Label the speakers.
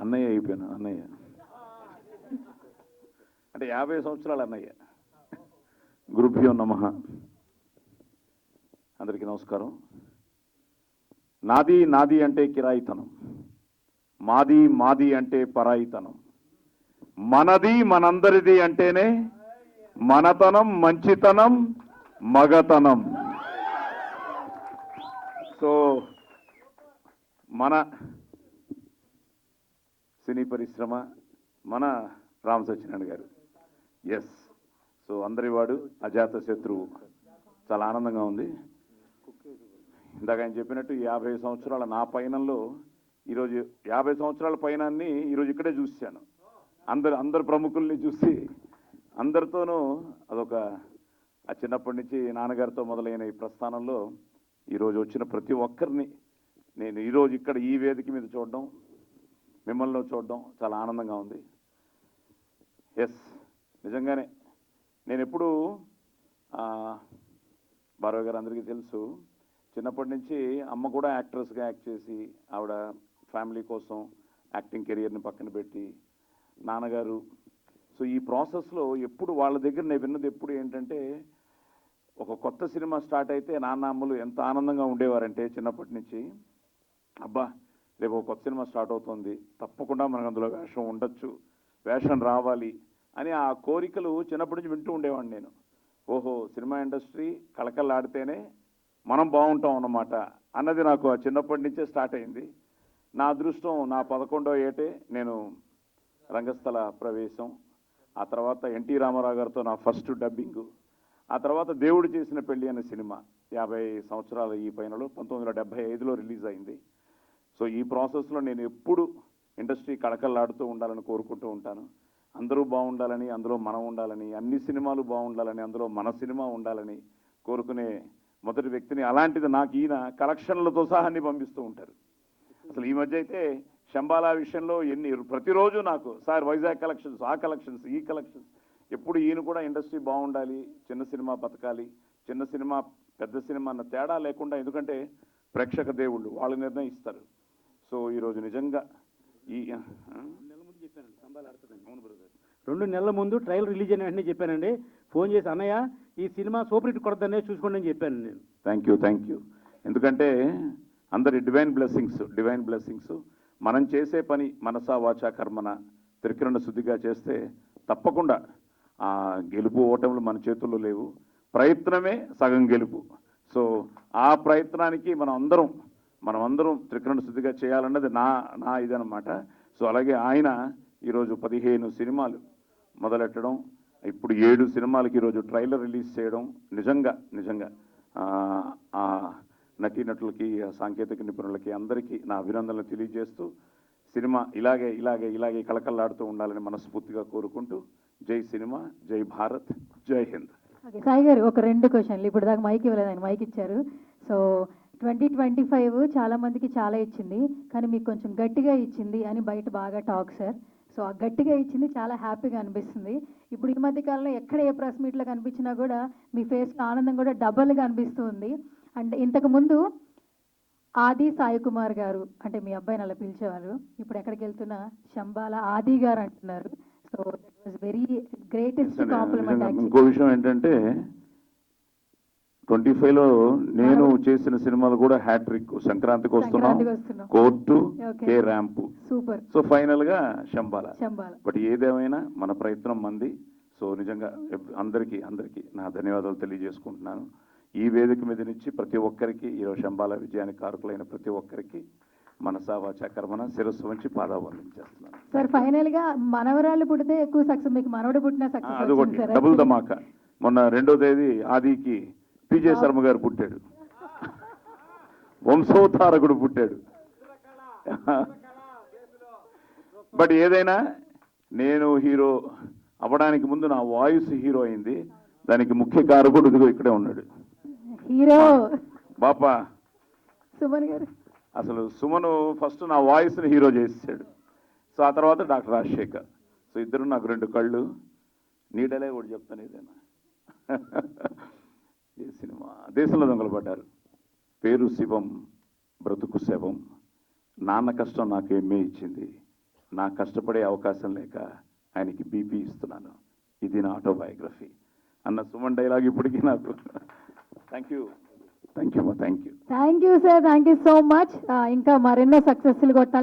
Speaker 1: అన్నయ్య అయిపోయాను. అన్నయ్య అంటే 50 సంవత్సరాల అన్నయ్య. గురుభ్యో నమః. అందరికీ నమస్కారం. నాది నాది అంటే కిరాయితనం, మాది మాది అంటే పరాయితనం, మనది మనందరిది అంటేనే మనతనం, మంచితనం, మగతనం. సో మన సినీ పరిశ్రమ, మన రామ్ సత్యనారాయణ గారు, ఎస్. సో అందరివాడు, అజాత శత్రువు. చాలా ఆనందంగా ఉంది. ఇందాక ఆయన చెప్పినట్టు 50 సంవత్సరాల నా పయనంలో ఈరోజు 50 సంవత్సరాల పయనాన్ని ఈరోజు ఇక్కడే చూశాను. అందరు ప్రముఖుల్ని చూసి అందరితోనూ అదొక ఆ చిన్నప్పటి నుంచి నాన్నగారితో మొదలైన ఈ ప్రస్థానంలో ఈరోజు వచ్చిన ప్రతి ఒక్కరిని నేను ఈరోజు ఇక్కడ ఈ వేదిక మీద చూడడం, మిమ్మల్ని చూడడం చాలా ఆనందంగా ఉంది. ఎస్, నిజంగానే నేను ఎప్పుడూ భార్గవ్ గారు అందరికీ తెలుసు, చిన్నప్పటి నుంచి అమ్మ కూడా యాక్ట్రెస్గా యాక్ట్ చేసి ఆవిడ ఫ్యామిలీ కోసం యాక్టింగ్ కెరియర్ని పక్కన పెట్టి, నాన్నగారు. సో ఈ ప్రాసెస్లో ఎప్పుడు వాళ్ళ దగ్గర నేను విన్నది ఎప్పుడు ఏంటంటే, ఒక కొత్త సినిమా స్టార్ట్ అయితే నాన్న అమ్మలు ఎంత ఆనందంగా ఉండేవారంటే చిన్నప్పటి నుంచి, అబ్బా రేపు ఒక కొత్త సినిమా స్టార్ట్ అవుతుంది, తప్పకుండా మనకు అందులో వేషం ఉండొచ్చు, వేషం రావాలి అని ఆ కోరికలు చిన్నప్పటి నుంచి వింటూ ఉండేవాడిని నేను. ఓహో, సినిమా ఇండస్ట్రీ కళకళలాడితేనే మనం బాగుంటాం అన్నమాట అన్నది నాకు ఆ చిన్నప్పటి నుంచే స్టార్ట్ అయింది. నా అదృష్టం, నా 11వ ఏటే నేను రంగస్థల ప్రవేశం, ఆ తర్వాత ఎన్టీ రామారావు గారితో నా ఫస్ట్ డబ్బింగు, ఆ తర్వాత దేవుడు చేసిన పెళ్లి అనే సినిమా 50 సంవత్సరాల ఈ పైనలో 1975లో రిలీజ్ అయింది. సో ఈ ప్రాసెస్లో నేను ఎప్పుడు ఇండస్ట్రీ కళకళలాడుతూ ఉండాలని కోరుకుంటూ ఉంటాను. అందరూ బాగుండాలని, అందులో మనం ఉండాలని, అన్ని సినిమాలు బాగుండాలని, అందులో మన సినిమా ఉండాలని కోరుకునే మొదటి వ్యక్తిని. అలాంటిది నాకు ఈయన కలెక్షన్లతో సహా అన్ని పంపిస్తూ ఉంటారు. అసలు ఈ మధ్య అయితే శంబాలా విషయంలో ప్రతిరోజు నాకు సార్ వైజాగ్ కలెక్షన్స్, ఆ కలెక్షన్స్, ఈ కలెక్షన్స్. ఎప్పుడు ఈయన కూడా ఇండస్ట్రీ బాగుండాలి, చిన్న సినిమా బతకాలి, చిన్న సినిమా పెద్ద సినిమా అన్న తేడా లేకుండా, ఎందుకంటే ప్రేక్షక దేవుళ్ళు వాళ్ళు నిర్ణయిస్తారు. సో ఈరోజు నిజంగా ఈ
Speaker 2: 2 నెలల ముందు ట్రైలర్ రిలీజ్ అయిన వెంటనే చెప్పానండి, ఫోన్ చేసి అన్నయ్య ఈ సినిమా సూపర్ హిట్ కొడతానే చూసుకోండి అని చెప్పాను నేను.
Speaker 1: Thank you. ఎందుకంటే అందరి డివైన్ బ్లెస్సింగ్స్ మనం చేసే పని మనసా వాచా కర్మన త్రికరణ శుద్ధిగా చేస్తే తప్పకుండా ఆ గెలుపు ఓటములు మన చేతుల్లో లేవు, ప్రయత్నమే సగం గెలుపు. సో ఆ ప్రయత్నానికి మనం అందరం త్రికరణ శుద్ధిగా చేయాలన్నది నా ఇదనమాట. సో అలాగే ఆయన ఈరోజు 15 సినిమాలు మొదలెట్టడం, ఇప్పుడు 7 సినిమాలకి ఈరోజు ట్రైలర్ రిలీజ్ చేయడం నిజంగా నటీనటులకి, సాంకేతిక నిపుణులకి అందరికీ నా అభినందనలు తెలియజేస్తూ, సినిమా ఇలాగే కళకళలాడుతూ ఉండాలని మనస్ఫూర్తిగా కోరుకుంటూ, జై సినిమా, జై భారత్, జై హింద్.
Speaker 3: సాయి గారు ఒక 2 క్వశ్చన్లు. ఇప్పుడు దాకా మైక్ ఇవ్వలేదు, ఆయన మైక్ ఇచ్చారు. సో 2025 చాలా మందికి చాలా ఇచ్చింది, కానీ మీకు కొంచెం గట్టిగా ఇచ్చింది అని బయట బాగా టాక్ సార్. సో ఆ గట్టిగా ఇచ్చింది చాలా హ్యాపీగా అనిపిస్తుంది. ఇప్పుడు ఈ మధ్య కాలంలో ఎక్కడ ఏ ప్రెస్ మీట్లో కనిపించినా కూడా మీ ఫేస్లో ఆనందం కూడా డబల్గా అనిపిస్తుంది. అండ్ ఇంతకుముందు ఆది సాయి కుమార్ గారు అంటే మీ అబ్బాయిని అలా పిలిచేవారు, ఇప్పుడు ఎక్కడికి వెళ్తున్నా శంబాల ఆది గారు అంటున్నారు. So that was very greatest compliment.
Speaker 1: ఇంకో విషయం ఏంటంటే 25లో నేను చేసిన సినిమాలు కూడా హ్యాట్రిక్. సంక్రాంతికి వస్తున్నాం, కోర్టు, కే ర్యాంపు,
Speaker 3: సూపర్.
Speaker 1: సో ఫైనల్ గా శంబాల. బట్ ఏదేమైనా మన ప్రయత్నం మంది. సో నిజంగా అందరికీ నా ధన్యవాదాలు తెలియజేసుకుంటున్నాను. ఈ వేదిక మీద నుంచి ప్రతి ఒక్కరికి, ఈరోజు శంబాల విజయానికి కారకులైన ప్రతి ఒక్కరికి మనసా వాచా కర్మన శిరస్సు వంచి పాదావందనం చేస్తున్నాను.
Speaker 3: సార్ ఫైనల్ గా మనవరాళ్ళు పుడితే ఎక్కువ సక్సెస్, మీకు మనవడు పుట్టిన సక్సెస్.
Speaker 1: అదొకటి డబుల్ ధమాకా. మొన్న 2వ తేదీ ఆదికి పిజే శర్మ గారు పుట్టాడు, వంశోద్ధారకుడు పుట్టాడు. బట్ ఏదైనా నేను హీరో అవ్వడానికి ముందు నా వాయిస్ హీరో అయింది. దానికి ముఖ్య కారకుడు ఇదిగో ఇక్కడే ఉన్నాడు,
Speaker 3: హీరో
Speaker 1: బాపా
Speaker 3: సుమన్ గారు.
Speaker 1: అసలు సుమను ఫస్ట్ నా వాయిస్ని హీరో చేసాడు. సో ఆ తర్వాత డాక్టర్ రాజశేఖర్. సో ఇద్దరు నాకు 2 కళ్ళు. నీడలే కూడా చెప్తాను ఏదైనా. ఏ సినిమా దేశంలో దొంగలు పడ్డారు, పేరు శివం, బ్రతుకు శవం, నాన్న కష్టం నాకేమే ఇచ్చింది, నా కష్టపడే అవకాశం లేక ఆయనకి బీపీ ఇస్తున్నాను. ఇది నా ఆటోబయోగ్రఫీ అన్న సుమన్ డైలాగ్ ఇప్పటికీ నాకు thank you thank you
Speaker 3: thank you sir, thank you so much. ఇంకా మరెన్నో సక్సెస్ఫుల్ కొట్టాలి.